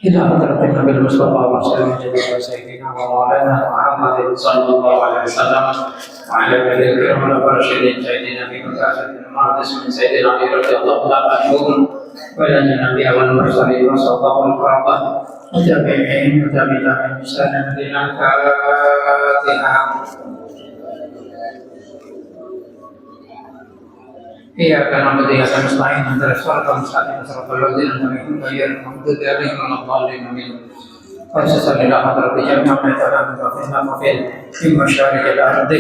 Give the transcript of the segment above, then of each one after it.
إلى حضرة النبي المصطفى وسلم سيدنا ومولانا محمد صلى الله عليه وسلم وعلى آله الكرام الراشدين سيدنا أبي بكر المقدس من سيدنا علي رضي الله تعالى عنهم وإلى النبي والمرسلين والصحابة الكرام وتابعين وتابعين بإحسان إلى الفاتحة. إياك نعبد وإياك نستعين اهدنا الصراط المستقيم صراط الذين أنعمت عليهم غير المغضوب عليهم ولا الضالين آمين. وصل إلى حضرة جميع من تعلم وفينا وفين من مشارق الأرض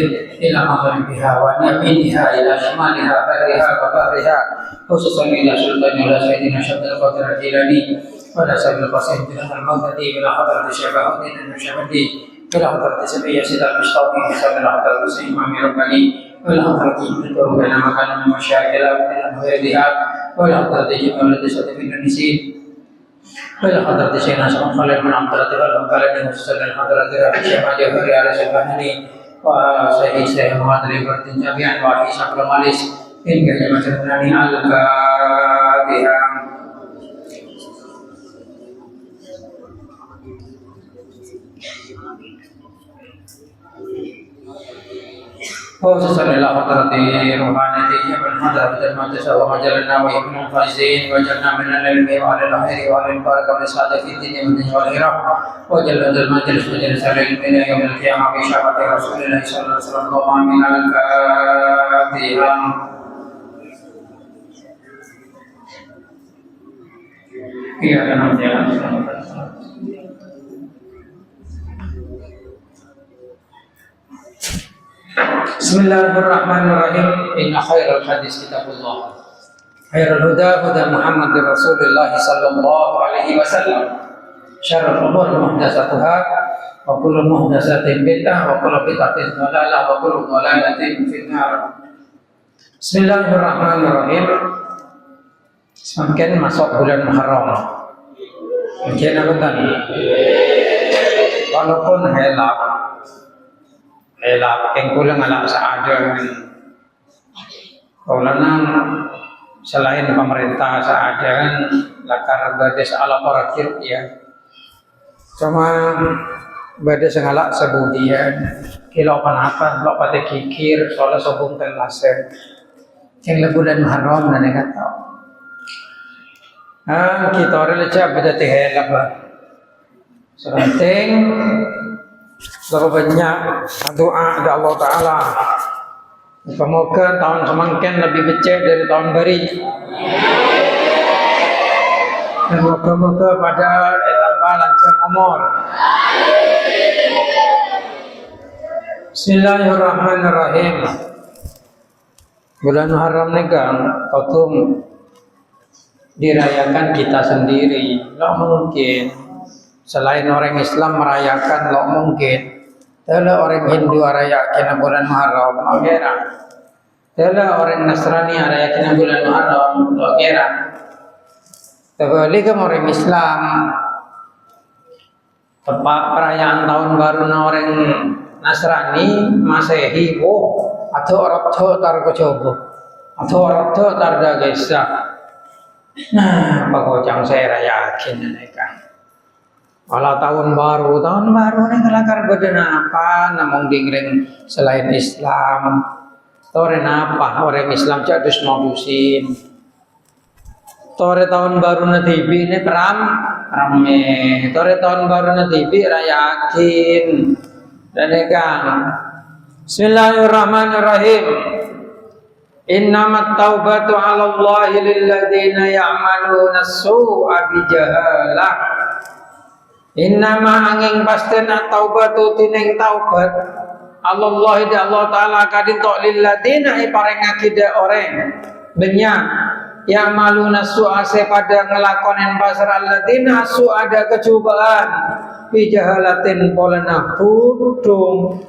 إلى مغربها ويمينها إلى شمالها برها وبحرها خصوصا إلى سلطان إلى سيدنا شبد القادر الجيلاني ولا سيد القاسم بن المغدي إلى حضرة الشيخ الدين النشبندي إلى حضرة سبيل سيد المشتاقي إلى حضرة سيد إمام رباني ولا حضرة الدكتور بين مكان من مشايخ الأرض وغيرها ولا حضرة جميع الذين من النسيم ولا حضرة شيخنا سلام خالد من عبد الله وسلم حضرة الشيخ جابر على سبحانه وسيد شيخ محمد الإبراهيم جميعا وعيسى بن مالك إن كلمة الثاني الفاتحة. وصل إلى حضرة روحانيته والمدرسة المقدسة ومجلنا وابن الفائزين وجلنا من العلم وعلى الخير وعلى البركة والسعادة في الدين والدنيا والآخرة وجل المجلس مجلس العلم إلى يوم القيامة بشفاعة رسول الله صلى الله عليه وسلم وآمين على الفاتحة. إياك نعبد وإياك نستعين. Bismillahirrahmanirrahim. Inna khairal hadis kitabullah. Khairul huda huda Muhammad Rasulullah sallallahu alaihi wasallam. Syarrul umur muhdatsatuha wa kullu muhdatsatin bid'ah wa kullu bid'atin dhalalah wa kullu dhalalatin finnar. Bismillahirrahmanirrahim. Semakin masuk bulan Muharram. Mungkin apa tadi? Walaupun elak yang kulang ala seada karena selain pemerintah seada kan lakar bades ala parakir ya cuma bades ngalak sebudian kilo panapa lo pate kikir soalnya sobung terlaser yang lebulan Muharram dan kata kita orang lecah beda tehelak lah serenting berapa banyak doa ada Allah Ta'ala. Semoga tahun semangkin lebih becek dari tahun baru. Semoga pada tambah lancar umur. Bismillahirrahmanirrahim. Bulan Muharram negang kautum dirayakan kita sendiri. Tidak mungkin selain orang Islam merayakan, lo mungkin. Kalau orang Hindu merayakan bulan Muharram, lo kira. Kalau orang Nasrani merayakan bulan Muharram, lo kira. Tapi orang Islam, tempat perayaan tahun baru orang Nasrani, Masehi, atau orang tua tarkocobo, atau orang tua tardagesa. Nah, pokoknya saya rayakin mereka. Kalau tahun baru ni kelakar bedana apa? Namong dingring selain Islam. Tore apa? Orang Islam cadus modusin. Tore tahun baru na TV ni rame. Tore tahun baru na TV rayakin. Dan ikan. Bismillahirrahmanirrahim. Innamat taubatu 'ala Allahi lilladzina ya'maluna as-su'a bijahalah. Innama angin pastena taubatu tineng taubat Allah di Allah Ta'ala kadin tok lilladina ipareng akidah orang benya yang maluna su'ase pada ngelakonin pasar alladina su'ada kecubaan bijahalatin polana budung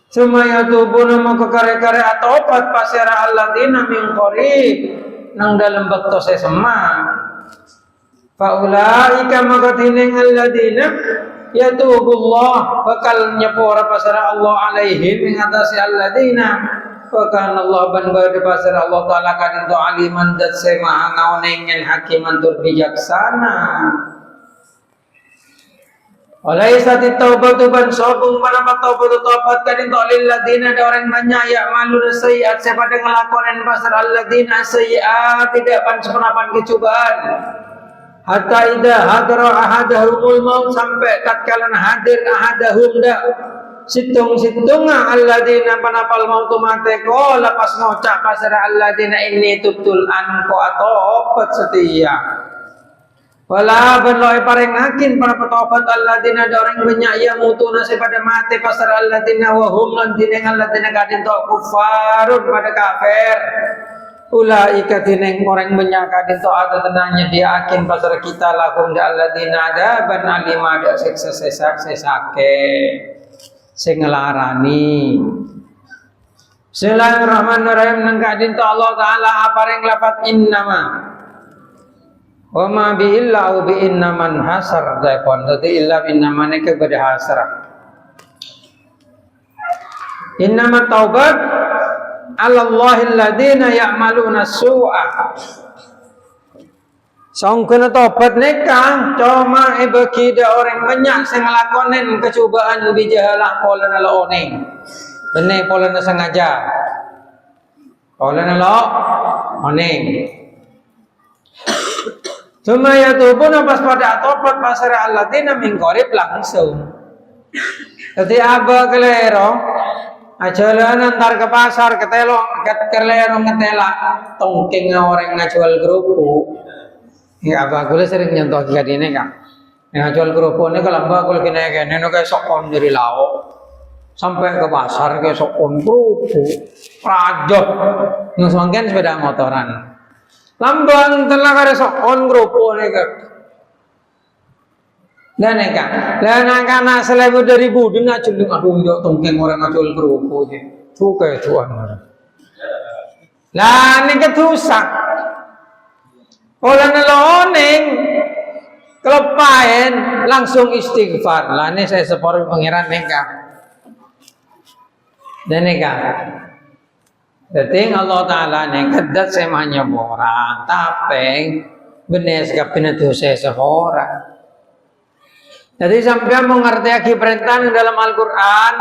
semaya tubuh nama kekare-kare atau obat pasar alladina min qarib nang dalam bekto sesema faulaika maka tining alladina yatubullah bakal nyepora pasara Allah alaihim mengatasi alladina wa kana Allah ban bade pasara Allah taala kadin to aliman dat se maha ngaonengen hakiman tur bijaksana Walaysat at-taubatu ban sobung manapat taubatu taubat kadin lil ladina ada orang banyak ya malu sayiat sepada ngelakonin pasar alladina sayiat tidak pan sepenapan kecobaan hatta idza hadara ahadahumul maut sampai tatkala hadir ahadahum dak situng alladina panapal mautu mate ko lepas ngocak pasar alladina ini tubtul anko atobat setia wala berloi pareng akin para petobat alladzina ada orang banyak yang mutuna pada mati pasar alladzina wa hum lantineng alladzina kadin to kufarun pada kafir ulaika tineng orang banyak kadin to ada tenanya dia akin pasar kita lakum da alladzina ada ban alima ada siksa sesake sing ngelarani. Bismillahirrahmanirrahim nang kadin to Allah taala apareng lafat innama wa ma bi illa bi inna man hasar dakon tadi illa bi inna man ke pada hasrah innama taubat ala Allahil ladina ya'maluna su'a sangkuna taubat neka cuma bagi da orang banyak sing ngelakonin kecobaan bijahalah pola nalo oning bener pola sengaja pola nalo oning cuma ya tubun pas pada tobat pasar alladzina min qarib langsung. Jadi aba kelero ajalan antar ke pasar ketelok kelero ngetela tongking orang ngajual kerupuk. Ya aba kula sering nyentuh ke dine kan. Ngajual kerupuk ne kalau aba kula kene kene no kayak sokon dari lauk. Sampai ke pasar kayak sokon kerupuk. Rajot ngusangken sepeda motoran. Lambang telah kada sokon grupo neka. Dan neka, lana kana selebu dari budin ngacul dengan tunjuk tongkeng orang ngacul grupo je. Suka tuan. Lah neka tusak. Orang neloneng kelepain langsung istighfar. Lah ini saya sepori pangeran neka. Dan neka. Dating Allah Ta'ala ni kedat semanya orang tapi benes kapina tu saya seorang. Jadi sampai mengerti aki perintah dalam Al-Quran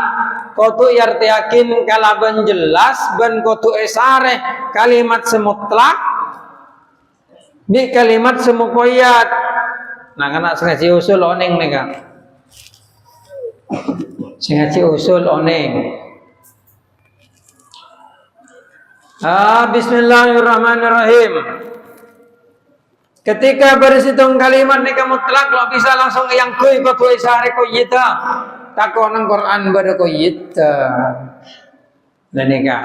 kau tu yarti yakin kalaban jelas ben kau tu esare kalimat semutlak di kalimat semukoyat. Nah kena sengaja usul oning ni kan. Sengaja usul oning. Bismillahirrahmanirrahim. Ketika bersitung kalimat nika mutlak lo bisa langsung yang kuy ko tuai sare ko yita. Takon nang Quran pada ko yita. Dan nika.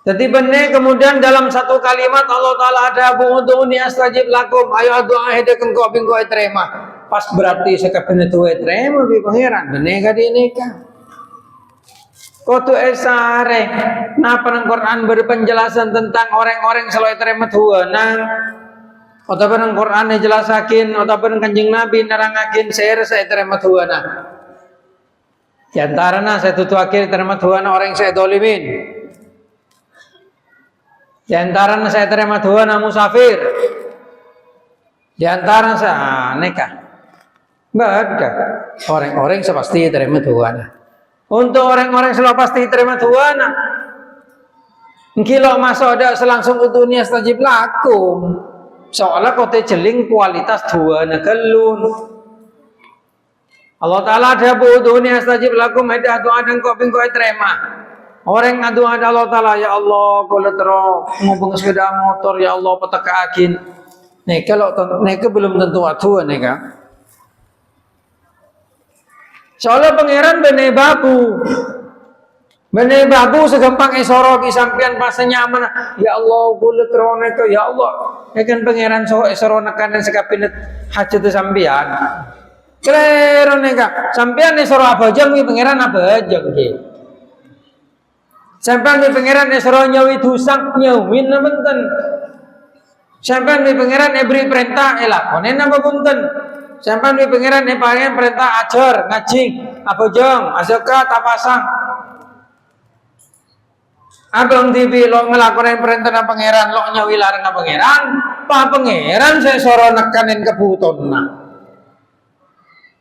Jadi benar kemudian dalam satu kalimat Allah Taala ada bu'uduni astajib lakum ayo doa hedekeun ko ping ko terima. Pas berarti sakabene tuai terima bi pangeran. Benar ka di nika. Kotu esare, nah penang Quran beri penjelasan tentang orang-orang selalu terima Tuhan. Atau penang Quran jelasakin, atau penang kanjeng Nabi nerangakin saya terima Tuhan. Di antara saya tutu akhir terima Tuhan orang saya dolimin. Di antara saya terima Tuhan musafir. Di antara saya nikah. Nggak ada orang-orang sepasti terima Tuhan. Untuk orang-orang selalu pasti terima Tuhan. Kilo masuk ada selangsung dunia stajib lakum. Soalnya kau jeling kualitas Tuhan kelun. Allah Taala ada dunia stajib lakum ada doa dan kau ping kau terima. Orang ngadu ada Allah Taala ya Allah kau letero ngobong sepeda motor ya Allah petakakin. Nih kalau belum tentu Tuhan nih kan. Soalnya pangeran bene babu segampang esoro ki sampean pas nyaman ya Allah kulit rone ke ya Allah kan pangeran so esoro nekanan sekapinet hajat sampean klero neka sampean esoro abajang ki pangeran abajang ki sampean ki pangeran esoro nyawi dusang nyawin benten sampean ki pangeran beri perintah elakone napa punten sampai di pengiran nih pangeran perintah ajar ngaji abojong azakat apasang abang TV lo ngelakuin perintah pangeran lo nyawi larang pangeran saya soro nekanin kebutuhan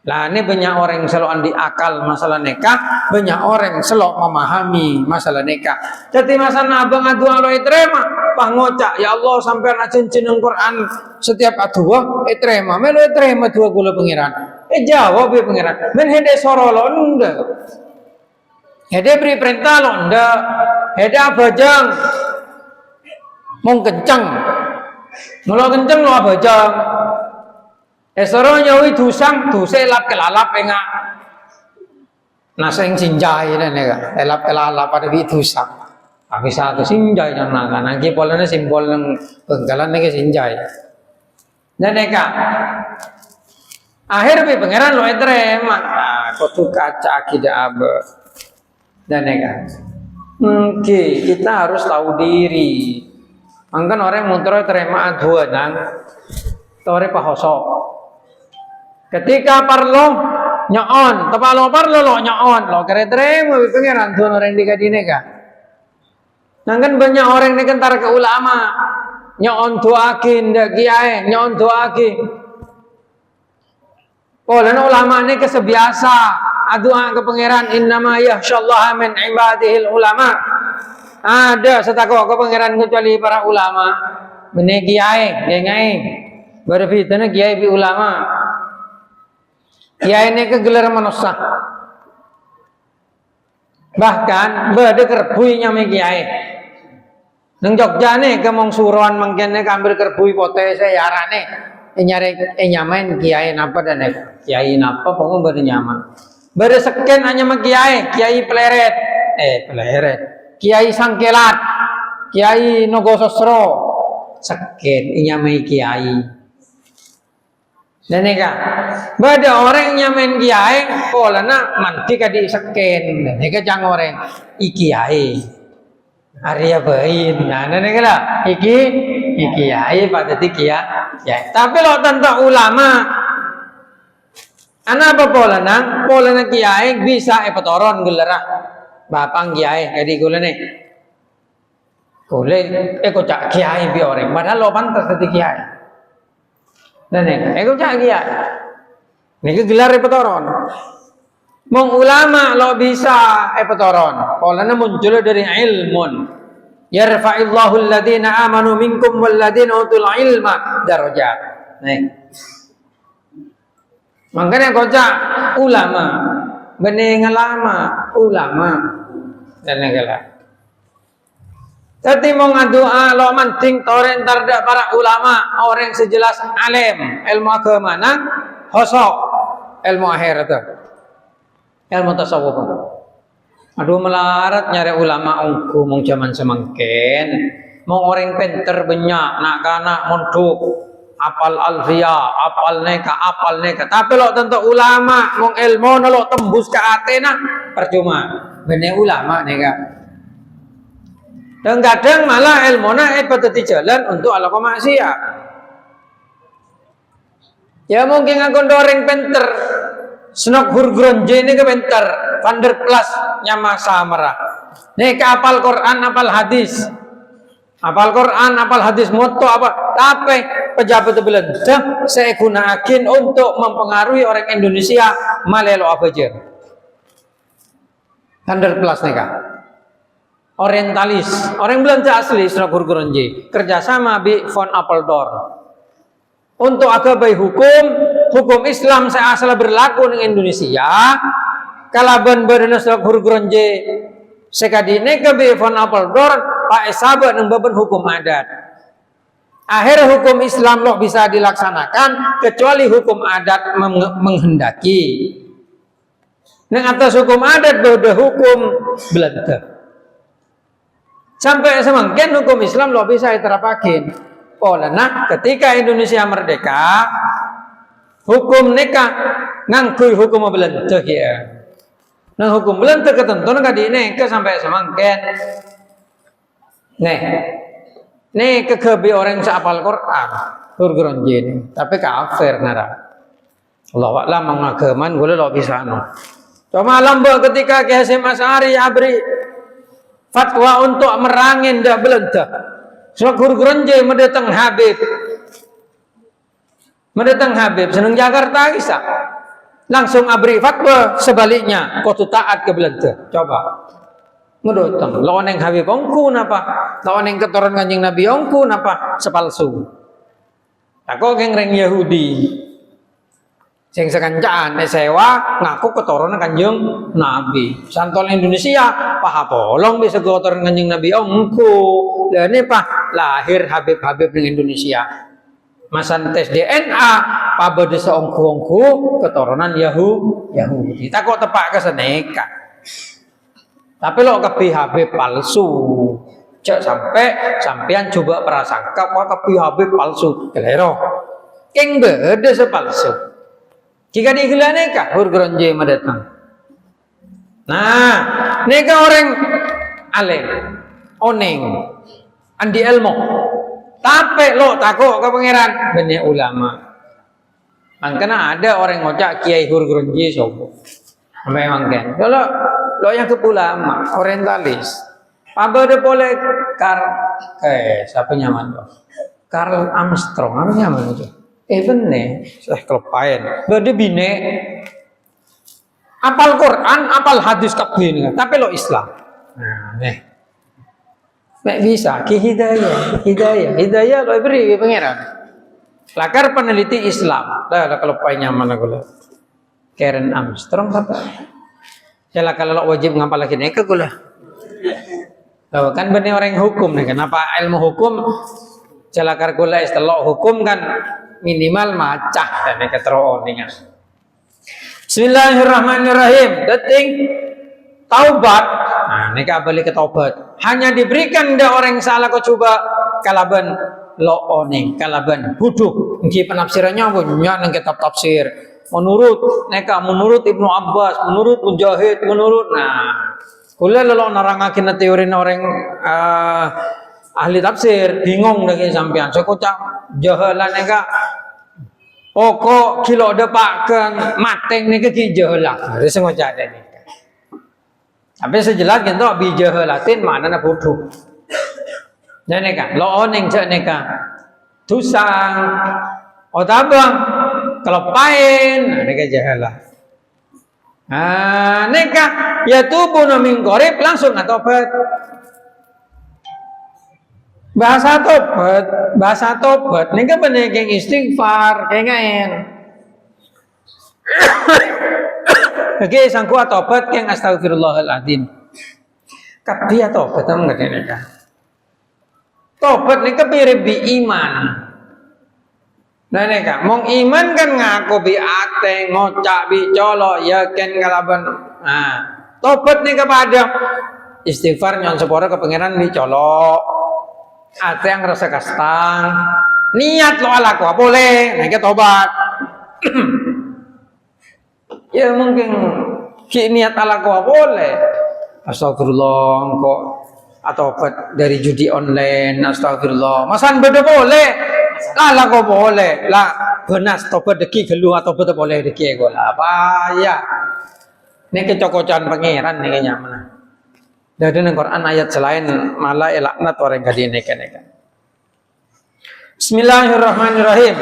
Lah ini banyak orang yang selalu andi akal masalah nikah, banyak orang yang selalu memahami masalah nikah. Jadi masalah abang adu alo terima, pangocak ya Allah sampai nak cincin Quran setiap adu terima, melu terima dua gula pengiran. Jawab ya pengiran, men hede sorolo ndak, hede beri perintah lo ndak, hede abajang, mau kencang, mulo kencang lo abajang. Esoro nyawi dusang lap kelalap enggak nasa yang sinjai dan nega elap kelalap pada bi dusang tapi satu sinjai dan naga nanti polanya simbol yang penggalan nega sinjai dan nega akhir bi pangeran lo etrema kotu kaca tidak abe dan nega kita harus tahu diri angkan orang muntro terima dua dan tore pahosok ketika parlo nyoon, tapalo parlo lo nyoon, lo kere-kere mau pengiran tuan orang di kadineka. Nangkan banyak orang ini kentar ke ulama, nyoon tuakin dak kiai, nyoon tuakin. Oh, dan ulama ini kesebiasa, adua ke pengiran innama yahsyallaha min ibadihil ulama. Ada setakwa ke pengiran kecuali para ulama. Benih kiai, ngai, berfitnah kiai bi ulama. Kiai ini kegelar manusia. Bahkan bade kerbui nyame kiai. Nang Jogja nih kemong suruhan mangkene kambil kerbui pote saya yarane. Nyare nyamain kiai napa dan kiai napa pokoknya bade nyaman. Bade seken hanya sama kiai peleret. Peleret. Kiai sangkelat. Kiai nogososro. Seken nyamai kiai. Dan nega, bada orang yang main kiai, polana manti kadi seken, dan nega jang orang ikiai, Arya bain, nah nega lah, ikiai pada tikia, ya. Tapi lo tentang ulama, anak apa polana kiai bisa epatoron gelarah, bapang kiai, kadi gula nih, boleh, kocak kiai bi orang, padahal lo pantas tadi kiai. Dan ego cagia, ini gelar epatoron. Mong ulama lo bisa epatoron. Polanya muncul dari ilmun. Yarfa'illahu alladhina amanu minkum walladhina utul ilma darajat. Nih. Makanya kocak ulama, bening lama ulama dan negala. Jadi mau ngadua lo manting toren tarda para ulama orang sejelas alim ilmu agama nang hosok ilmu akhirat ilmu tasawuf. Aduh melarat nyari ulama ungku mau zaman semangken mau orang pinter banyak nak kana mondok apal alfia apal neka tapi lo tentu ulama mau ilmu lo tembus ke atena percuma bener ulama neka. Dan kadang malah ilmuna patati jalan untuk ala maksiat. Ya mungkin aku doreng penter, senok hurgronje ini ke penter, Vander Plus nyama samara. Nih ke apal Quran, apal hadis, moto apa? Tapi pejabat itu bilang, saya gunakan untuk mempengaruhi orang Indonesia malelo apa aja. Vander Plus nih kak. Orientalis, orang belanja asli Surat Gurguronji, kerjasama bi Von Apeldoorn. Untuk agama hukum Islam saya asal berlaku di Indonesia. Kalaban berana Surat Gurguronji, sekadine ke bi Von Apeldoorn, Pak Esabat nembaban hukum adat. Akhir hukum Islam lo bisa dilaksanakan kecuali hukum adat menghendaki. Neng atas hukum adat beda hukum Belanda. Sampai semangkin hukum Islam lo bisa diterapkan. Polana ketika Indonesia merdeka, hukum nikah ngangkui hukum Belanda ya. Nah hukum Belanda ketentuan kadi ini ke sampai semangkin. Nih kekebi orang seapal Quran, Gurguronji tapi kafir nara. Allah wa'lam mengagaman boleh lo bisa no. Cuma lamba ketika ke Hasyim Asy'ari abri fatwa untuk merangin dah Belanda. Surat Gurguronji mendatang Habib senang Jakarta kisah. Langsung abri fatwa sebaliknya, kau tu taat ke belanja. Coba. Ngedotong, lawan yang Habib ongku napa? Lawan yang keturunan Kanjeng Nabi ongku napa? Sepalsu. Tako geng reng Yahudi. Sing sekancaan sewa ngaku keturunan Kanjeng Nabi. Santol Indonesia paha polong bisa keturunan Kanjeng Nabi ongku. Lah ini pah lahir Habib-habib di Indonesia. Masan tes DNA pabode seongku-ongku keturunan Yahudi. Tak kok tepak ke seneka. Tapi lo ke Habib palsu. Cek sampean coba prasangka kok ke Habib palsu. Kelero. Keng bede sepalsu. Jika digelar neka hurgronje mendatang. Nah, neka orang aleng, oneng, andi ilmu. Tapi lo takut ke pangeran benih ulama. Makanya ada orang ngocak kiai hurgronji sobo. Memang kan. Kalau lo yang ke ulama orientalis. Apa ada boleh siapa nyaman tuh? Karl Armstrong apa nyaman itu? Benih saya kelepain. Bade bine. Apal Quran, apal hadis kabeh. Tapi lo Islam. Nah, nih. Mek bisa ki hidayah lo beri pangeran. Lakar peneliti Islam. Dah kalau painnya mana gula. Karen Armstrong apa? Jala kalau wajib ngapal lagi neka gula. Tahu kan benih orang hukum nih. Kenapa ilmu hukum? Jala gula istilah hukum kan minimal macah dan neka teroningan. Bismillahirrahmanirrahim. Deting taubat. Nah, neka balik ke taubat. Hanya diberikan dia orang yang salah kau coba kalaban looning, kalaban buduh. Nggih penafsirannya punya nang kitab tafsir. Menurut Ibnu Abbas, menurut Mujahid, kula lelo narangaken teori orang ahli tafsir bingung lagi sampean. Saya kocak jahalan neka pokok kilo depaken mateng neka ki jahalan. Wis ngocak ini. Tapi sejelas gitu bijahalatin maknanya bodoh. Dan neka looning cek neka tusang otabang kelepain neka jahalah. Neka ya tubuh min qorib langsung ngatobat. Bahasa tobat neka bener keng istighfar kengaen. Oke, sangku tobat keng astagfirullahaladzim. Kabeh tobat nang ngene neka. Tobat nika mirip bi iman. Nah neka, mong iman kan ngaku bi ate ngocak bi colok ya ken kalaban. Nah, tobat nika pada istighfar nyon sepora ke pangeran bi colok. Ate yang rasa kastang. Niat lo ala ko boleh, neka tobat. Ya mungkin niat ala ko boleh. Astagfirullah kok atau dari judi online, astagfirullah. Masan beda boleh. Lah kok boleh. Lah benas tobat deki gelu atau beda boleh deki go lah. Apa ya? Ini kecocokan pangeran nih nyaman. Dari Quran ayat selain malah laknat orang kadine neka. Bismillahirrahmanirrahim.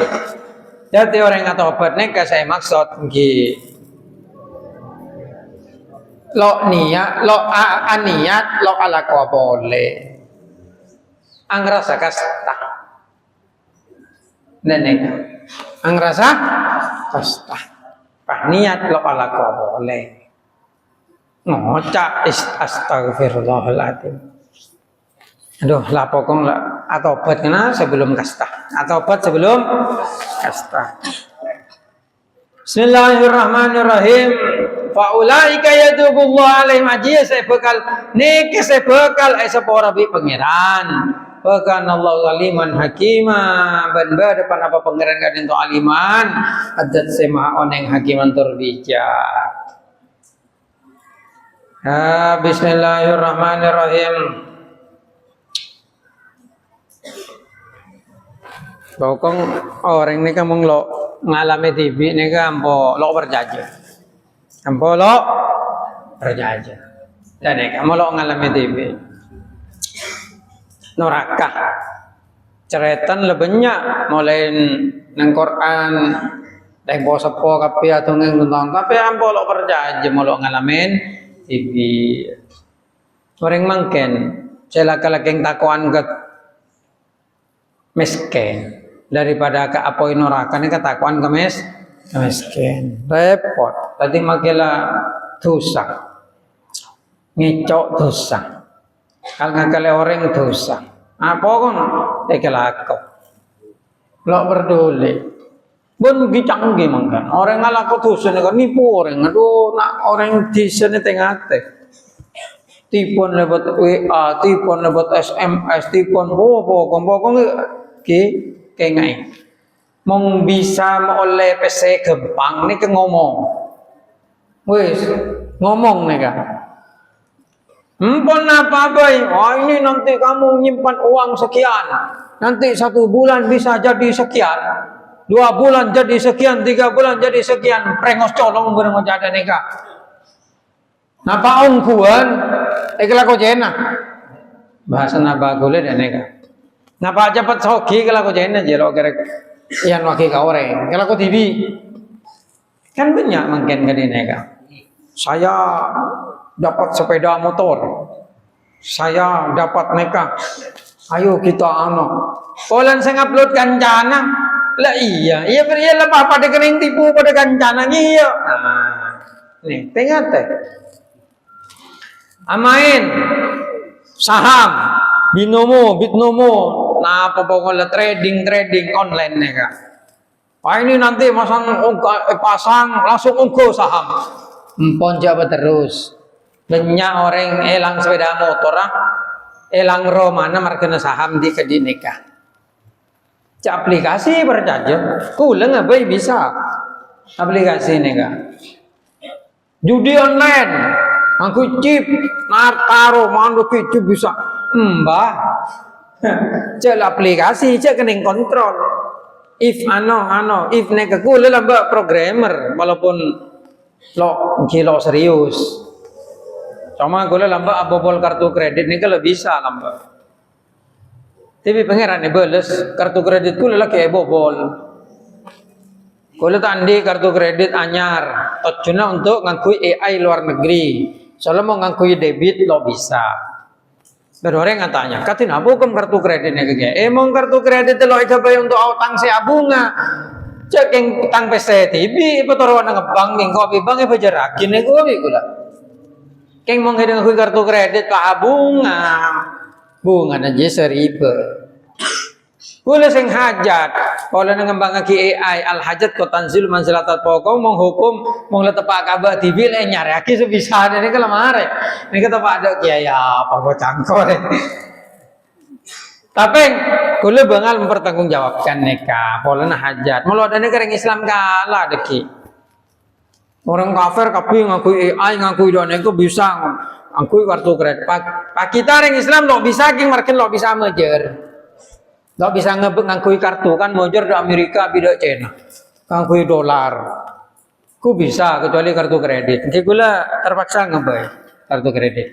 Jadi orang yang tobat neka saya maksud nggih lo niat, lo aniat, lo ala ko boleh. Angrasa kasta. Nenek. Angrasa kasta. Pak niat lo ala ko boleh. Ngocak astagfirullahaladzim. Aduh, lapo kong atobat kena sebelum kasta. Atobat sebelum kasta. Bismillahirrahmanirrahim. Faulaika yatubullah alaihim ajiya saya bekal niki saya bekal sepora bi pangeran. Bahkan Allah aliman hakima ban depan apa pangeran kadin to aliman adat sema oneng hakiman tur bijak. Bismillahirrahmanirrahim. Bokong orang ini kamu lo ngalami TV ini kan ampo lo berjajah. Ampo lo berjajah. Dan kamu lo ngalami TV. Neraka. Ceretan lebihnya mulai nang Quran Dai bawa sepo kape atau ngenton tapi ampo lo kerja aja mau lo ngalamin ibi orang mangken celaka-lakeng takuan ke miskin daripada ke apoi norakan ini ketakuan ke miskin repot tadi makilah dosa ngecok dosa kalau ngakale orang dosa apa kon ekelako lo berdoli bon gicangge mangkan orang ngalako dosa nek nipu orang aduh nak orang disene tengate tipon lewat WA tipon lewat SMS tipon pokok ki kengai mong bisa oleh PC gempang nih ke ngomong wis ngomong nih kan empon apa boy oh ini nanti kamu nyimpan uang sekian nanti 1 bulan bisa jadi sekian 2 bulan jadi sekian 3 bulan jadi sekian prengos colong bareng ada nikah napa ongkuan ikla ko jena bahasa napa gole dan nikah napa cepat sogi kalau ko jena jero kerek yang waki ka orang kalau ko TV kan banyak mungkin kan nikah saya dapat sepeda motor saya dapat nikah ayo kita polan saya upload kancana lah iya lepas pada kena tipu pada kancana iya nih tengok amain saham binomo nah apa pokoknya trading online nih kak ini nanti pasang langsung ungko saham empon jabat terus banyak orang elang sepeda motor elang romana markena saham di nikah aplikasi berjajan kulang apa bisa aplikasi nih kak judi online aku chip nartaro mandu chip bisa mbah cek aplikasi cek kening kontrol if if nek kulang lamba programmer walaupun lo kilo serius cuma kulang lamba abobol kartu kredit nih kalau bisa lamba tapi pangeran ni balas kartu kredit ku lelaki bobol. Kalau tandi kartu kredit anyar, tocuna untuk ngakui AI luar negeri. Soalnya mau ngakui debit lo bisa. Berorang ngatanya, katin apa hukum kartu kreditnya kaya? Emang kartu kredit lo ikabay untuk utang si abunga. Cek yang utang PC TV, petoroan ng bank ning kopi bank ipajarakin ni kopi kula. Keng mau ngedeng kartu kredit pa abunga. Bunga na jesa riba. Kula sing hajat, kalau ngembang ki AI al hajat ko tanzil manzilatat pokok menghukum mong letepak kabah TV le nyari aki sebisa ini kalau mare. Ini kata Pak Dok ya apa kok cangkor. Tapi kula bangal mempertanggungjawabkan neka, pola hajat. Mulo ada negara Islam kalah deki. Orang kafir kabeh ngakui AI ngakui done ku bisa ngakui kartu kredit. Pak kita orang Islam lo bisa king marken lo bisa mejer. Lo bisa ngakui kartu kan mejer di Amerika beda China. Ngakui dolar. Ku bisa kecuali kartu kredit. Jadi gula terpaksa ngebay kartu kredit.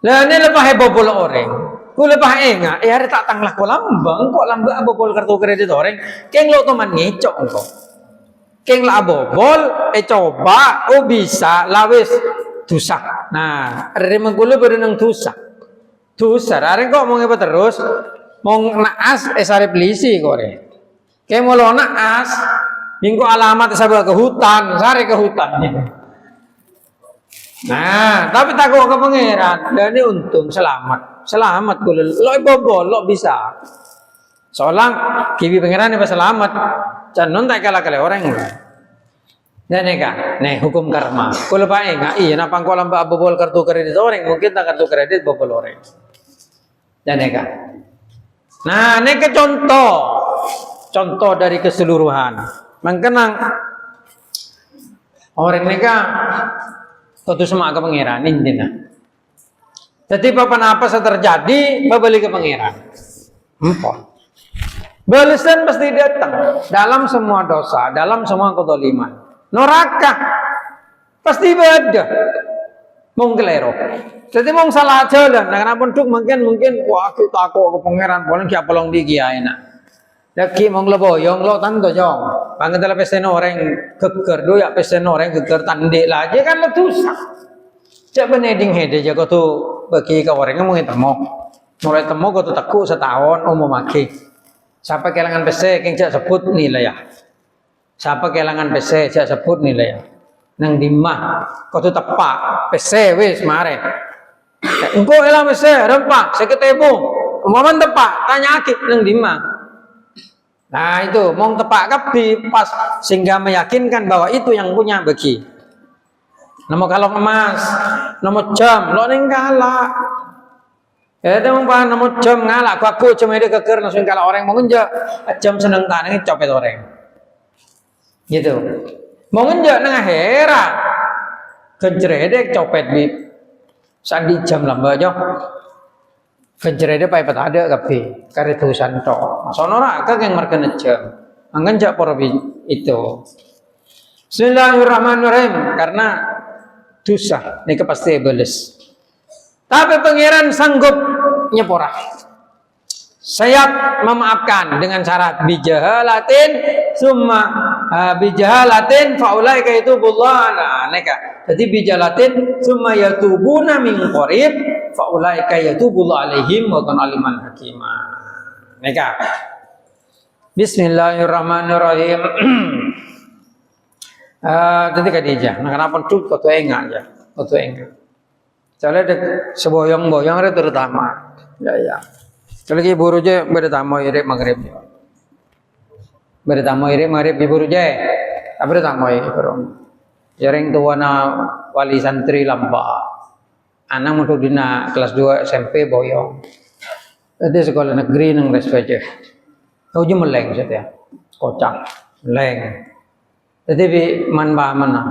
Lah ini lepas bobol orang. Ku lepas enggak hari tak tanglah ko lambang kok lambang bobol kartu kredit orang. Keng lo teman ngecok engko. Keng la bobol coba bisa lawis tusak. Nah, ada menggulu berenang tusak. Tusak. Ada kok mau ngapa terus? Mau naas sare pelisi kore. Kayak mau lo naas, minggu alamat sabar ke hutan, sare ke hutan. Nah, tapi takut ke pangeran. Dan ini untung selamat. Selamat kulo. Lo bobol, lo bisa. Soalnya kibi pangeran ini selamat. Jangan tak kalah orang. Dan nih hukum karma. Kalau baik nggak iya, napa kau lambak bobol kartu kredit orang, mungkin tak kartu kredit bobol orang. Dan nah, ini ke contoh dari keseluruhan. Mengenang orang neka tentu semua ke pangeran intinya. Jadi apa terjadi, balik ke pangeran. Empok. Balasan pasti datang dalam semua dosa, dalam semua kezaliman. Neraka pasti beda. Mengkelero. Jadi mau salah jalan. Nah, kenapa duk mungkin wah kita aku ke pangeran boleh kia pelong di kia enak. Laki mong leboyong lo tanto jong. Pangatala pesen orang keker do ya pesen orang keker tande lah. Je kan letusak. Cak beneding hede je ko tu bagi ka orang mung temo. Mulai temo ko tu takku setahun umum maki. Siapa kelangan pese keng cak sebut nilai ya. Siapa kelangan pese cak sebut nilai ya. Nang dimah ko tu tepak pese wis mare. Engko elang pese rempak seketemu. Umpaman tepak tanya akib nang dimah. Nah itu mau tepak kapi pas sehingga meyakinkan bahwa itu yang punya bagi. Namo kalau emas, namo jam, lo neng galak. Ya itu mungkin namo jam ngalak. Aku cuma dia keker langsung kalau orang mau ngenjak jam seneng tanah copet orang. Gitu. Mau ngenjak neng hera, kencredek copet bi. Sandi jam lamba aja. Kencredek pai ada kapi. Karena tulisan to. Sonora kagak yang mereka jam. Ngenjak porobi itu. Bismillahirrahmanirrahim. Karena dosa ini pasti beles. Tapi pangeran sanggup nyepora. Siap memaafkan dengan syarat bijahalatin summa bijahalatin faulaika yatubullah. Nah, neka. Jadi bijahalatin summa yatubuna min qarib faulaika yatubullah alaihim wa kana aliman hakimah. Neka. Bismillahirrahmanirrahim. Jadi Khadijah, nah kenapa tuh kau enggak ya, kau enggak. Soalnya dek seboyong-boyong itu terutama, ya. Kalau kita buru je bertamu irip maghrib, bertamu irip maghrib di buru je, apa bertamu irip bro. Jaring tua na wali santri lamba, anak masuk dina kelas 2 SMP boyong. Jadi sekolah negeri nang respeje. Kau je meleng saja, kocak, meleng. Jadi bi man ba mana,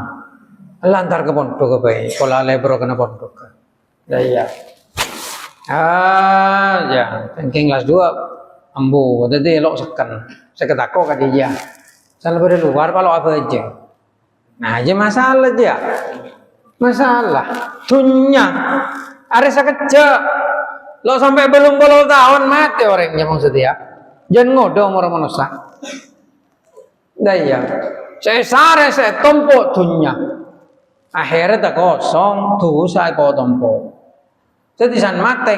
lantar ke pondok ke bayi, kalau lebro kena pondok ke, ya. Ya, tengking kelas 2 ambu, jadi elok sekan, seketako kan dia. Salah pada luar kalau apa aja. Nah, aja masalah dia, masalah, dunia, ada sekejap, lo sampai belum tahun mati orangnya maksudnya, jangan ngodo orang manusia, dah ya. Saya sare saya tompok dunia. Akhirnya tak kosong, tuh saya kau tompok. Jadi san mate,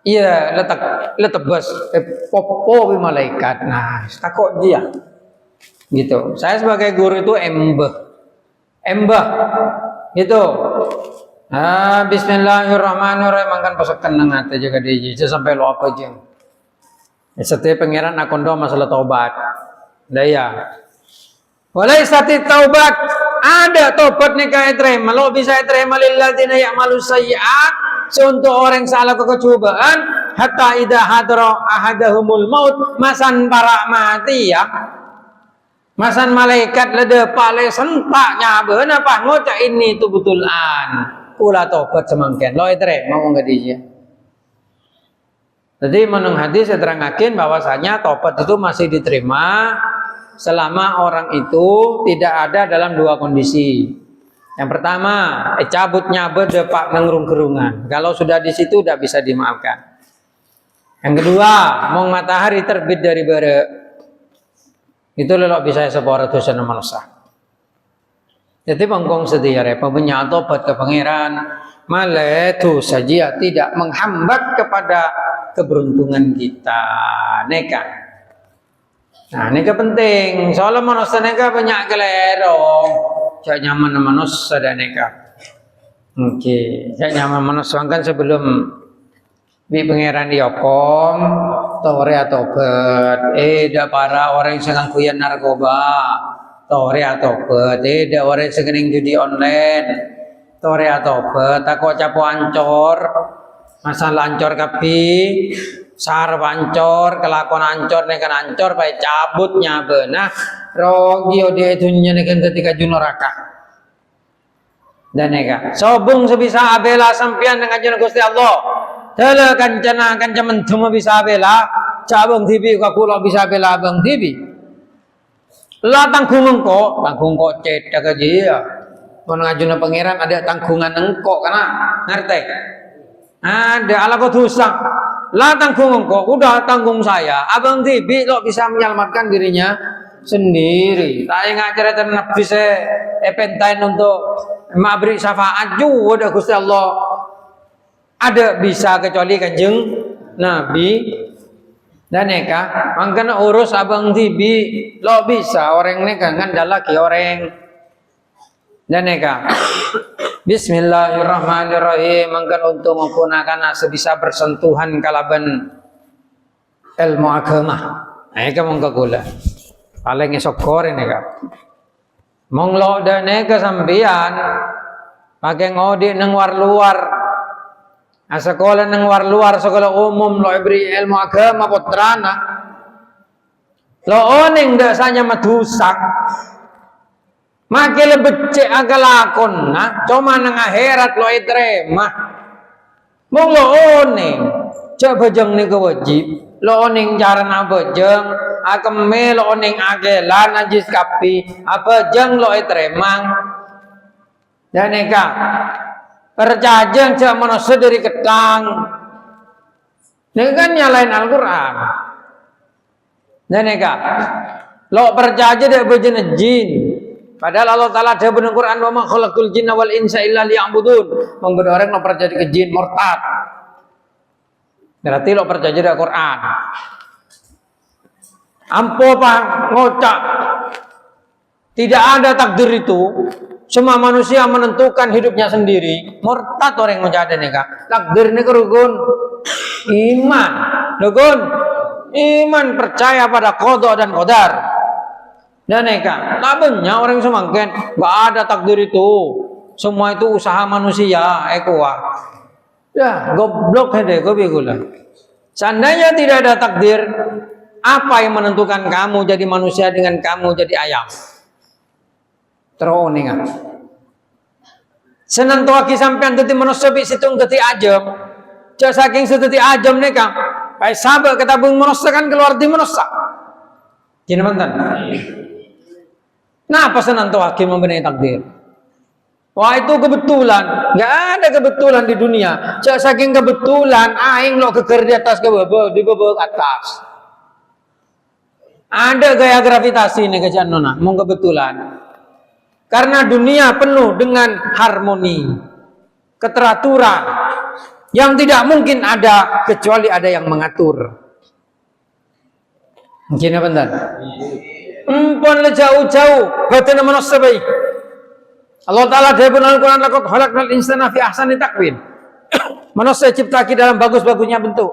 iya letak bus, popo malaikat. Nah, takut dia. Gitu. Saya sebagai guru itu embah, gitu. Bismillahirrahmanirrahim. Angkan pasakan nang ate juga di sampai lo apa aja. Setiap pangeran akon do masalah taubat. Daya. Walaisati taubat, ada taubat nih kaya terima. Lo bisa terima lilladzina ya'malu sayyi'at, untuk orang salah kekecubaan hatta idza hadra ahadahumul maut, masan para mati ya. Masan malaikat lede pale sentaknya beuna apa ngocak ini tu betulan. Kula taubat semangken. Lo terima mau enggak dia? Jadi menurut hadis saya terangkan bahwasanya taubat itu masih diterima selama orang itu tidak ada dalam 2 kondisi. Yang pertama, cabut nyabut depak nengrung kerungan. Kalau sudah di situ tidak bisa dimaafkan. Yang kedua, mau matahari terbit dari barat. Itu lelok bisa sepora dosa manusia. Jadi bangkong setia pemenya tobat ke pangeran, malah itu saja tidak menghambat kepada keberuntungan kita. Neka. Nah, ini penting. Soalnya manusia neka banyak kelero. Cak nyaman manusia ada neka. Oke, cak nyaman manusia kan sebelum di pangeran diokom, tore atau bet. Dah para orang yang sedang kuyan narkoba, tore atau bet. Dah orang yang sedang judi online, tore atau bet. Takut capo ancor, masalah ancor kapi. Sar pancor, kelakuan ancor, nekan ancor, baik cabutnya benah, rogi ode itunya nekan ketika junoraka. Dan neka, sobung sebisa abela sampian dengan jenah Gusti Allah. Tele kancana kancaman cuma bisa abela, cabung TV kakulo bisa abela abang TV. Lah tanggung kok cedak aja ya. Mun ngajuna pangeran ada tanggungan engkok kana ngerti? Ada ala kok dosa. lah tanggung engkau, udah tanggung saya. Abang Tibi lo bisa menyelamatkan dirinya sendiri. Tak ingat cerita Nabi pentain untuk mabri syafaat juga Gusti Allah. Ada bisa kecuali Kanjeng Nabi. Dan neka, mangkana urus abang Tibi lo bisa orang neka ngandalaki orang. Dan neka. Bismillahirrahmanirrahim. Mangkan untuk menggunakan sebisa bersentuhan kalaban ilmu agama. Neka mongko gula. Paling esokor ini kak. Monglo dan neka sambian pakai ngodi nang war luar. Sekolah nang war luar sekolah umum lo ibri ilmu agama putrana. Lo oning dasanya madusak. Makin lebih cek agalakon na, cuma nang akhirat lo terima. Mong lo oning, cek bejeng ni kewajib, lo oning cara na bejeng, akeme lo oning agelan najis kapi, apa jeng lo terima. Dan eka, perjajeng cek manusia dari ketang, ini kan nyalain Al-Quran. Dan eka, lo perjajeng dari bejeng jin. Padahal Allah Ta'ala ada benar Quran wa ma khalaqul jinna wal insa illa liya'budun. Menggoda orang lo percaya ke jin murtad. Berarti lo percaya ke Quran. Ampo pak ngocak. Tidak ada takdir itu. Semua manusia menentukan hidupnya sendiri. Murtad orang yang menjadi nikah. Takdir ini kerukun iman. Rukun iman percaya pada qada dan qadar. Dan neka, tabenya orang semangken, nggak ada takdir itu. Semua itu usaha manusia, ekuah. Ya, goblok hede, gula. Seandainya tidak ada takdir, apa yang menentukan kamu jadi manusia dengan kamu jadi ayam? Terus nih senantuaki sampean teti manusia situng teti ajam, cak saking seteti ajam neka, baik sabar ketabung manusia kan keluar di manusia. Gini mantan. Nah, apa senanto hakim membenahi takdir? Wah itu kebetulan, nggak ada kebetulan di dunia. Saking kebetulan, aing lo keker di atas ke bawah, di bawah atas. Ada gaya gravitasi nih kejan nona, mau kebetulan. Karena dunia penuh dengan harmoni, keteraturan, yang tidak mungkin ada kecuali ada yang mengatur. Mungkin apa bentar? Empon le jauh-jauh batin manusia baik. Allah Ta'ala dari Al-Quran laqad khalaqnal insana fi ahsani taqwim. Manusia ciptaki dalam bagus-bagusnya bentuk.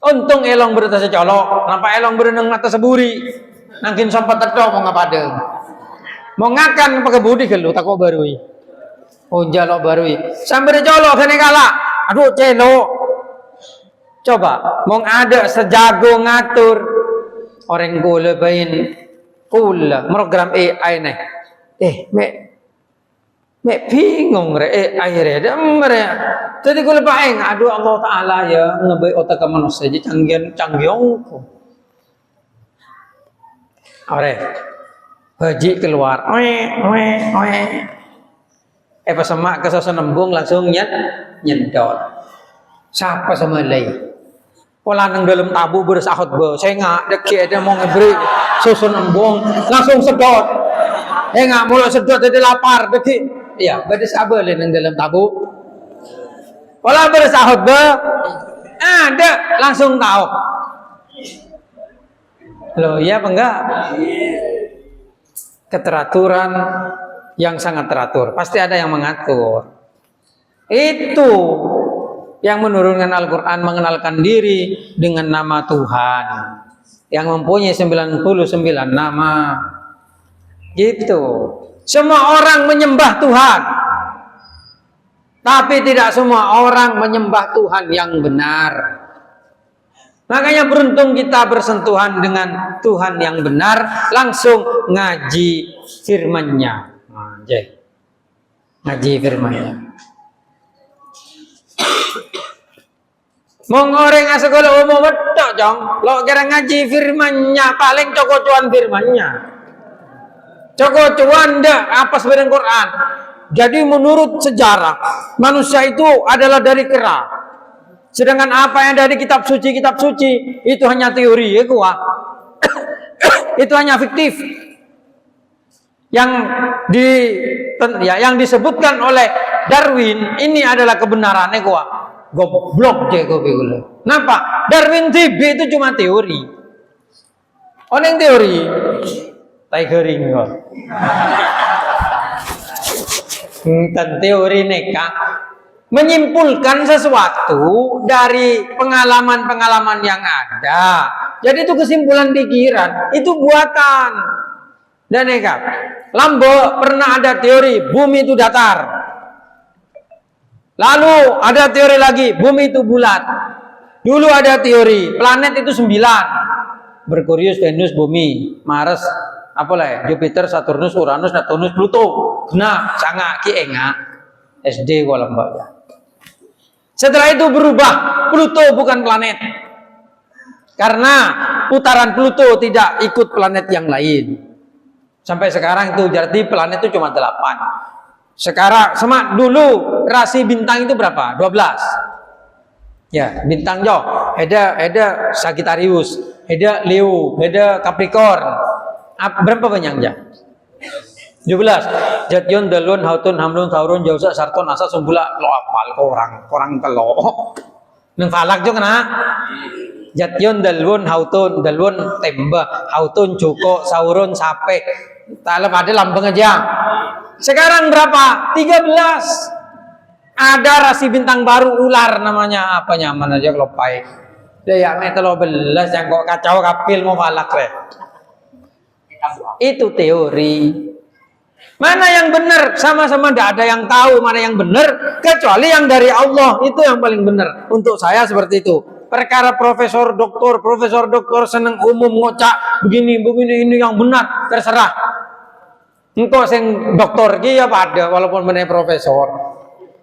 Untung elong berita secolok, nampak elong berenang atas seburi. Nangkin sempat tedo mau ngapadeng. Mau ngakan pakai budi gelu tak kok barui. Oh jalok barui. Sampai dicolok kene kala. Aduh celok. Coba, mau ada sejago ngatur. Orang gula bain kula program AI nih. Me bingung re AI re mere. Jadi gula paeng aduh Allah Ta'ala ya ngebai otak manusia aja canggih ko. Ore. Haji keluar. Pas sama kesasa nembung langsung nyedot. Siapa sama lagi? Pola nang dalam tabu bersahot be, saya nggak deki ada mau ngeberi susun embung langsung sedot, nggak mulai sedot jadi lapar deki, iya berarti sabar nang dalam tabu, pola bersahot be, ada langsung tahu, loh iya apa enggak? Keteraturan yang sangat teratur, pasti ada yang mengatur, itu. Yang menurunkan Al-Quran mengenalkan diri dengan nama Tuhan yang mempunyai 99 nama gitu. Semua orang menyembah Tuhan tapi tidak semua orang menyembah Tuhan yang benar. Makanya beruntung kita bersentuhan dengan Tuhan yang benar, langsung ngaji firman-Nya. Ngaji firman-Nya. Mengoreng sekolah umum betul jong, lo kira ngaji firman-Nya paling cokocuan firman-Nya. Cokocuan dah apa sebenarnya Quran. Jadi menurut sejarah manusia itu adalah dari kera. Sedangkan apa yang ada di kitab suci itu hanya teori, ya kuah. Itu hanya fiktif. Yang disebutkan oleh Darwin ini adalah kebenarannya kuah. Goblok deh gue bilang. Kenapa? Darwin TB itu cuma teori. Yang teori, tigering kok. Dan teori neka menyimpulkan sesuatu dari pengalaman-pengalaman yang ada. Jadi itu kesimpulan pikiran, itu buatan. Dan neka, Lambo pernah ada teori bumi itu datar. Lalu ada teori lagi bumi itu bulat. Dulu ada teori planet itu 9. Merkurius, Venus, Bumi, Mars, Jupiter, Saturnus, Uranus, Neptunus, Pluto. Nah, sangat kienga SD gua lembaknya. Setelah itu berubah, Pluto bukan planet. Karena putaran Pluto tidak ikut planet yang lain. Sampai sekarang itu jadi planet itu cuma 8. Sekarang sama dulu rasi bintang itu berapa? 12. Ya, bintang jo. Ada Sagittarius, ada Leo, ada Capricorn. Berapa banyaknya? 17. Jatyon, Dalun, Hautun, Hamlun, Taurun, Jauza, Sarton, Asa, Sumbula. Lo apal orang telo. Nang falak jo kena. Jatyon, Dalun, Hautun, Temba, Hautun, Joko, Sauron, Sape. Talep ada lambang aja. Sekarang berapa? 13. Ada rasi bintang baru ular namanya apa nyaman aja kalau pai. Dia metelo belas yang kok kacau kapil mau falak re. Itu teori. Mana yang benar? Sama-sama tidak ada yang tahu mana yang benar kecuali yang dari Allah. Itu yang paling benar. Untuk saya seperti itu. Perkara profesor doktor seneng umum ngocak begini ini yang benar terserah. Engkau sing doktor ki ya pada walaupun benar profesor.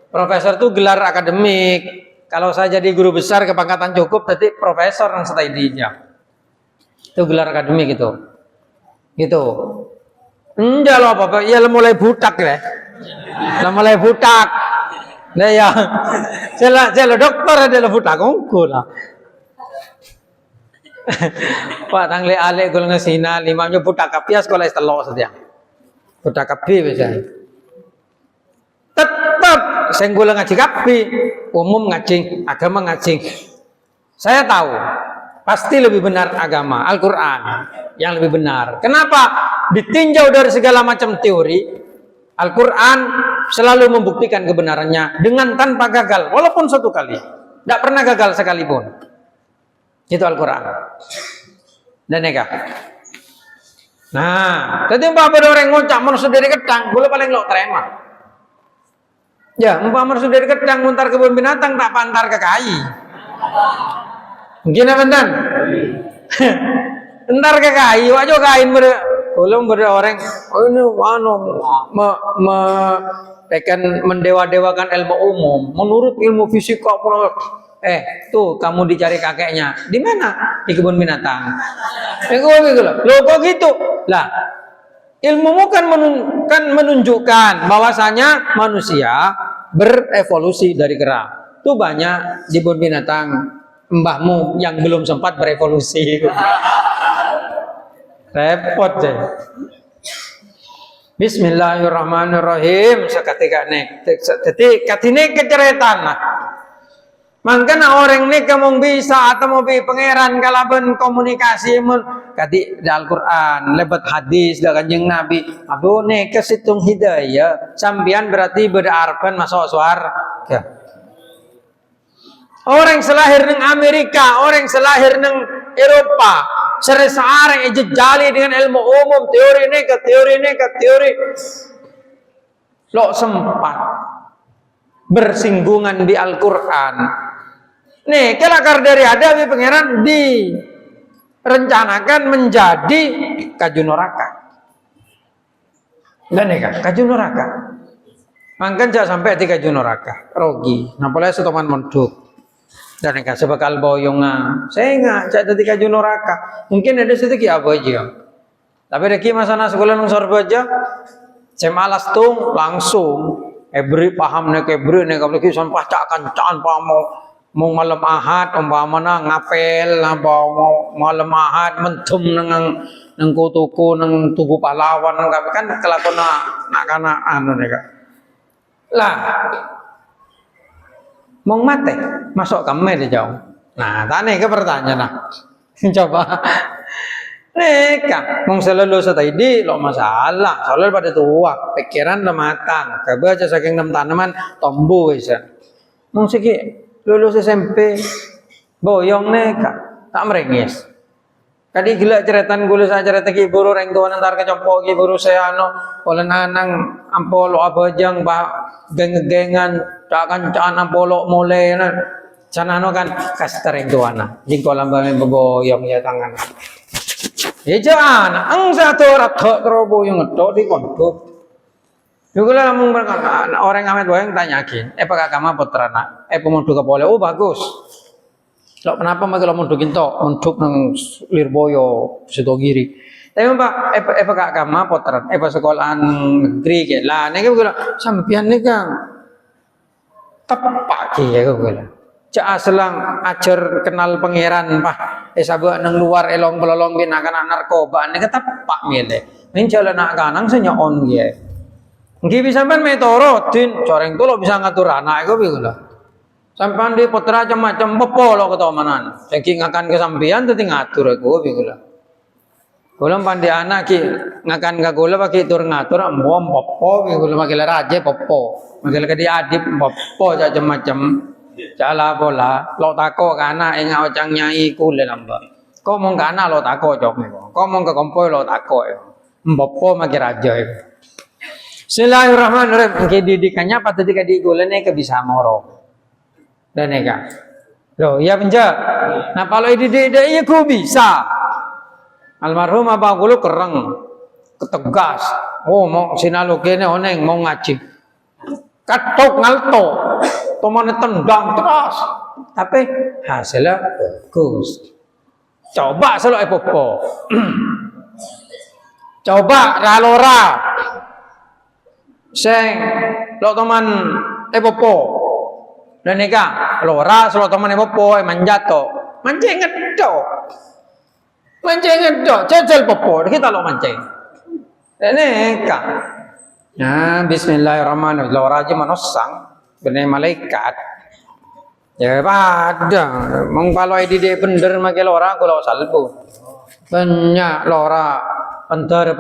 Profesor itu gelar akademik. Kalau saya jadi guru besar kepangkatan cukup berarti profesor yang setaidinya. Itu gelar akademik itu. Gitu. Enggak loh Bapak, ya mulai butak ya. Mulai butak. Nah ya. Saya dokter adalah butak ongko lah. Pak tangli ale gol ngasina limanya butak kapias sekolah telok saja. Budak kapi biasanya. Tetap senggol ngaji kapi, umum ngaji, agama ngaji. Saya tahu pasti lebih benar agama Al-Quran yang lebih benar. Kenapa? Ditinjau dari segala macam teori, Al-Quran selalu membuktikan kebenarannya dengan tanpa gagal, walaupun satu kali, tidak pernah gagal sekalipun. Itu Al-Quran. Dan neka. Nah, jadi umpama orang ngocak manusia dari kedang, boleh paling lo terima. Ya, umpama manusia dari kedang muntar kebun binatang tak pantar ke kai. Mungkin apa entar? Entar ke kai, wajah kain belum orang. Oh ini mendewa-dewakan ilmu umum. Menurut ilmu fisika, tuh kamu dicari kakeknya di mana? Di kebun binatang. Loh kok gitu? Lah, ilmumu kan menunjukkan bahwasanya manusia berevolusi dari kera. Tuh banyak di kebun binatang mbahmu yang belum sempat berevolusi. Repot deh. Bismillahirrahmanirrahim. Seketika nek. Jadi katine keceretan lah. Mangkana orang ni kamu bisa atau mau pangeran kalaban komunikasi mun kadi di Al-Quran lebat hadis dari Kanjeng Nabi. Aduh nek kesitung hidayah sambian berarti berarpan masuk surga. Orang selahir neng Amerika, orang selahir neng Eropa, seresareng jejali dengan ilmu umum teori teori. Lo sempat bersinggungan di Al-Quran. Nih, kelakar dari ada pangeran direncanakan menjadi kaju neraka. Dan nih kaju neraka. Mangkan jangan sampai di kaju neraka. Rogi. Nampolnya setoman mondok. Dan nih sebekal boyongan. Saya nggak jadi kaju neraka. Mungkin ada sedikit apa aja. Tapi deki masana sekolah nung sorba aja. Saya malas tuh langsung. Ebri paham nek ebri nek apalagi sampah cakan paham Mau malam Ahad umpamana ngapel apa malam Ahad mentum nang tuku nang tuku pahlawan kan kelakon nak kana anu nek. Lah mau mate masuk kamar dia jauh. Nah, tanya ke pertanyaan nah. Coba. Neka, mong selalu sa tadi lo masalah, soalnya pada tua, pikiran udah matang, kebaca saking enam tanaman tombo bisa. Mong sige, lulus SMP, boyong neka, tak merengis. Kadi gila ceretan gula sa cerita ki buru reng tuan antar kecompo ki buru saya ano, olan anang ampolo abajang ba geng-gengan, cakan caan ampolo mulai na. Canano kan kas tereng tuan na, jingko lambang boyong ya tangan. Ejaan, ang satu rakyat teroboh yang ngedok di kontuk. Juga mung orang amat boyong tanyakin, pakai agama putrana, pemundu kapoleh, oh bagus. Lo kenapa makin lo mundukin to, munduk nang Lirboyo, Sitogiri. Tapi mbak, pakai agama putrana, sekolahan negeri ke, lah, nih gue bilang, sampian nih kang, tepak ya gue bilang. Cak selang ajar kenal pangeran pah sabuk nang luar elong pelolong bin akan narkoba ini kata pak mile min jalan nak kanang senyon dia nggih bisa sampean metorotin coreng tuh lo bisa ngatur anak iku piye lho sampean di putra macam pepo lo ketomanan saking akan kesampian dadi ngatur iku piye lho kula pandi anak ki ngakan ka kula pakai tur ngatur mbom pepo piye kula makile raje pepo makile kadi adip pepo macam-macam Cala bola, lo tako kana inga ocang nyai kule namba. Kau mong kana lo tako jok nego. Kau mong ke kompoi lo tako mbopo magi raja itu. Bismillahirrahmanirrahim. Didikannya apa tadi kadi kule ne ke bisa moro. Dan nega. Lo iya penja. Nah kalau ide iya ku bisa. Almarhum abang kulu kereng, ketegas. Oh mau sinalu kene oneng mau ngaji. Katok ngalto. Tomane tendang terus, tapi hasilnya bagus. Coba selalu epopo, coba ralora, seng lo teman epopo, dan nega lora selalu teman epopo manjato, mancing ngedo, jajal popo kita lo mancing, dan nega. Nah, Bismillahirrahmanirrahim. Lora aja manosang. Bener malaikat ya pada mengpaloi di bener makai lora kalau salbu banyak lora pentar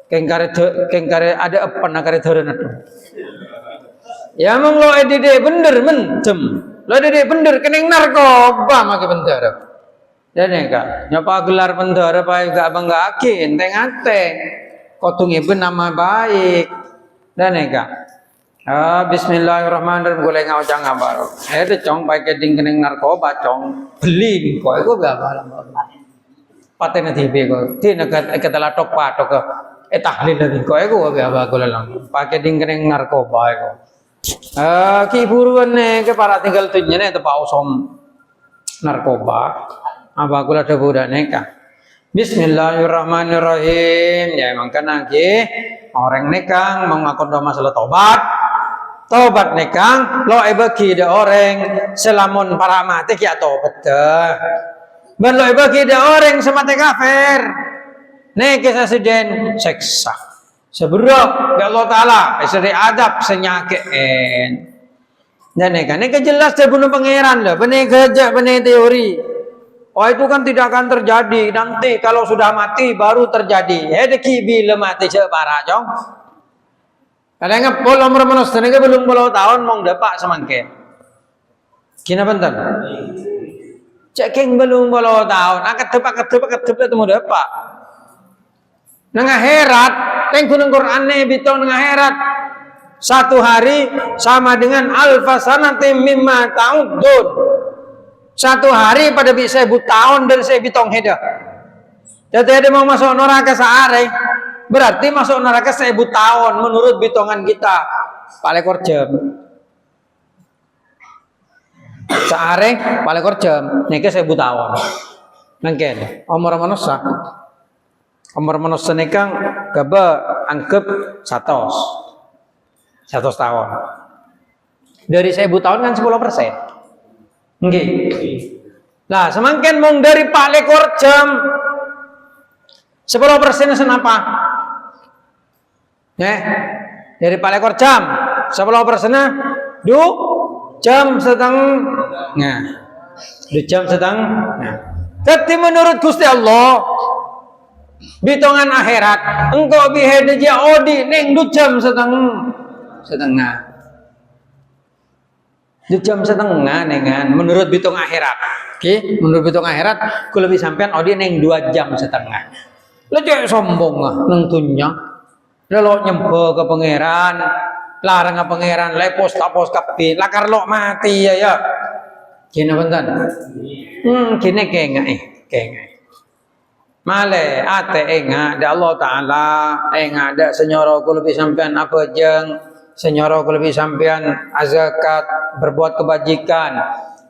kengkare ada apa nakare turun itu ya meng lo di bener mentem lo di bener kening narkoba makai pentar dan enggak nyapa gelar pentar apa enggak banggakin tengate kotung ibu nama baik dan enggak Bismillahirrahmanirrahim golek ngawang ngabar. Itu cong pakai dingkening narkoba cong beli kok iku gak patene tibe kok. Dene ketela tok patok tahlil lagi kok iku gak golek pakai dingkening narkoba iku. Ki buruan ne ke para tinggal tunyene tepak osom narkoba. Apa kula ada budak neka. Bismillahirrahmanirrahim. Ya emang kena nggih orang nekang mengakon masalah tobat. Tobat nekang lo bagi de orang selamun para mati ya tobat dah. Ben lo bagi de orang semate kafir. Nek kesasiden seksa. Seberok ya Allah taala seri adab senyakein. Dan nekang nek jelas dia bunuh pangeran loh, benih kerja benih teori. Oh itu kan tidak akan terjadi nanti kalau sudah mati baru terjadi. Hedeki bila mati separa jong. Kadang pol umur manusia ini belum 10 tahun mau dapat semangke. Kina bentar. Ceking belum 10 tahun. Angkat itu mau dapat. Nang akhirat, teng gunung Quran ne bitong nang akhirat. 1 hari sama dengan alfa sanatim mimma ta'udun. 1 hari pada 1000 tahun dari 1000 heda. Jadi ada mau masuk neraka sehari. Berarti masuk neraka 1000 tahun menurut hitungan kita. Paling jam. Sehari paling jam. Nika 1000 tahun. Nangken. Umur manusia. Umur manusia nikang gaba anggap 100 tahun. Dari 1000 tahun kan 10%. Nggih. Lah, semakin mung dari 24 jam 10% senapa? Dari 24 jam 10% 2 jam setengah. 2 jam setengah. Tapi menurut Gusti Allah bitongan akhirat engkau bihede dia odi ning 2 jam setengah. 2 jam setengah dengan menurut bitung akhirat. Oke, menurut bitung akhirat ku lebih sampean odi ning 2 jam setengah. Lah cek sombong ah nang dunya. Lelo nyembah ke pangeran, larang ke pangeran, lepos tapos kabeh, lakar lo mati ya. Kene wonten. Kene kengak. Male ate enga da Allah taala enga da senyoro ku lebih sampean apa jeng senyoro ku lebih sampean zakat berbuat kebajikan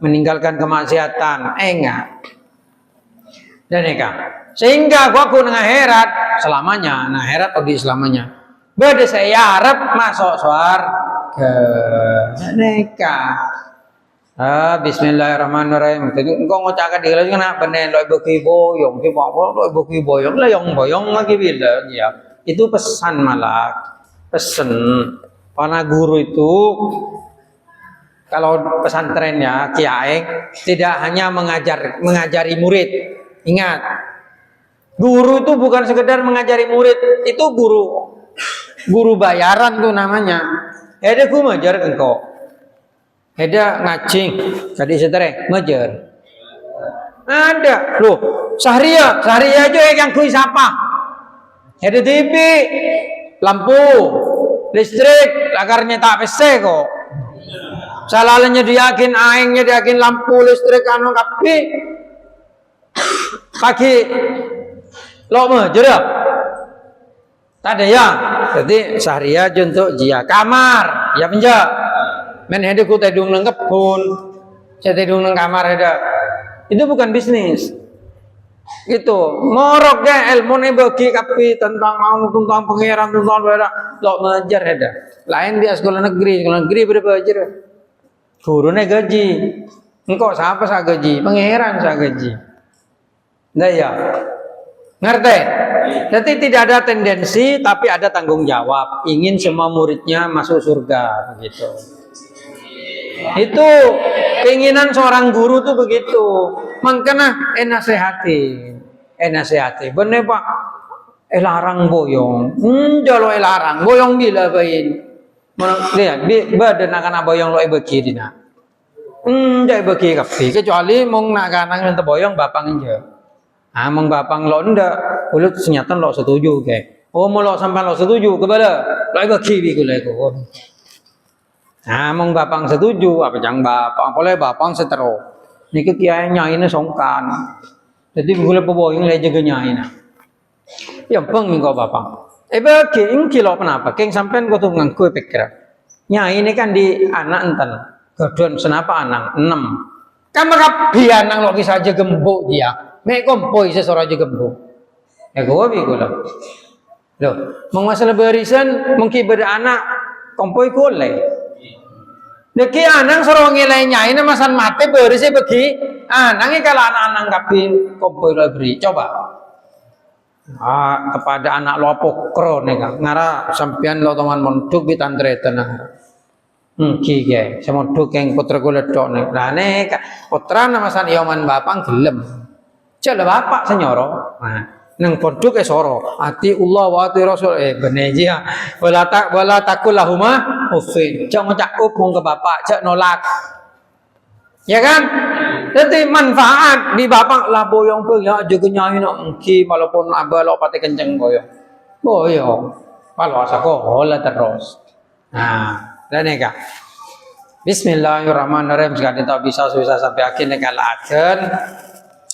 meninggalkan kemaksiatan enga dan eka sehingga aku nang akhirat selamanya nah akhirat bagi selamanya bade saya arep masuk surga neka. Bismillahirrahmanirrahim. Engkau ngocak diri kena benen lo beki boyong, ki bawa lo beki boyong, boyong lagi bila ya. Itu pesan malah, pesan. Para guru itu kalau pesantrennya kiai tidak hanya mengajari murid. Ingat, guru itu bukan sekedar mengajari murid, itu guru bayaran tuh namanya. Ada guru mengajar engkau. Ada ngacing, tadi setere ngajar. Ada, loh, Sahria aja yang kuis apa? Ada TV, lampu, listrik, lakarnya tak PC kok. Salalanya diyakin, aingnya diyakin lampu, listrik, anu kapi. Pagi, lo ngajar ya? Tak ada ya. Jadi Sahria untuk jia kamar, ya penjak. Men hede ku tedung nang kebun, saya tedung nang kamar heda. Itu bukan bisnis. Gitu. Morok deh ilmu ne bagi kapi tentang pangeran tentang beda. Lo mengajar heda. Lain dia sekolah negeri berapa ajar. Gurune gaji. Engkau siapa sa gaji? Pangeran sa gaji. Nah ya. Ngerti? Jadi tidak ada tendensi tapi ada tanggung jawab. Ingin semua muridnya masuk surga begitu. Itu keinginan seorang guru tuh begitu. Makanya nasihati. Bener Pak. Larang boyong. Jalo larang boyong gila bain. Lihat, badan akan boyong lo bagi dina. Jai bagi kafe. Kecuali mong nak kanang ente boyong bapang aja. Mong bapang lo ndak. Ulut senyatan lo setuju ke. Oh mau lo sampai lo setuju kepada lo bagi bikulah itu. Mong bapang setuju apa jang bapang boleh bapang setero niki kiai nyai songkan jadi boleh peboyong le jaga nyai na yang peng minggu bapang bagi ingki lo kenapa keng sampean kau tuh ngangku pikir nyai ini kan di anak enten kedon senapa anak 6 kan maka bianang lo bisa aja gembuk dia mek kompoi sesorang aja gembuk gua bigo lo masalah barisan mungkin beranak kompoi golek Deki anang sorong nilainya ini masan mati berisnya bagi anangnya kalau anak-anak kapi kompoi beri coba kepada anak lo pokro nih kan ngara sampian lo teman monduk di tantre tenang kike semonduk yang putra kulit dok nih nah nih putra nama san ioman bapang gelem coba bapak senyoro nang ponduk soro ati Allah wa ati Rasul beneji ya wala takul lahuma ufin jangan cakup mong ke bapak cak nolak ya kan jadi manfaat di bapak lah boyong pun ya juga nyai nak mungkin walaupun abah lo pati kenceng boyong kalau asako hola terus dan nih kak Bismillahirrahmanirrahim sekali tak bisa sampai akhirnya kalaten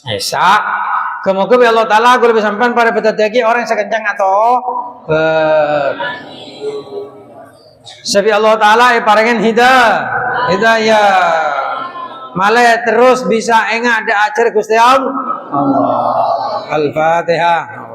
Esa kemudian Allah Ta'ala aku lebih sampai pada petadaki orang yang sekencang atau Sebi Allah Ta'ala parengan hidayah malah terus bisa enggak ada ajar Gusti Allah Al-Fatihah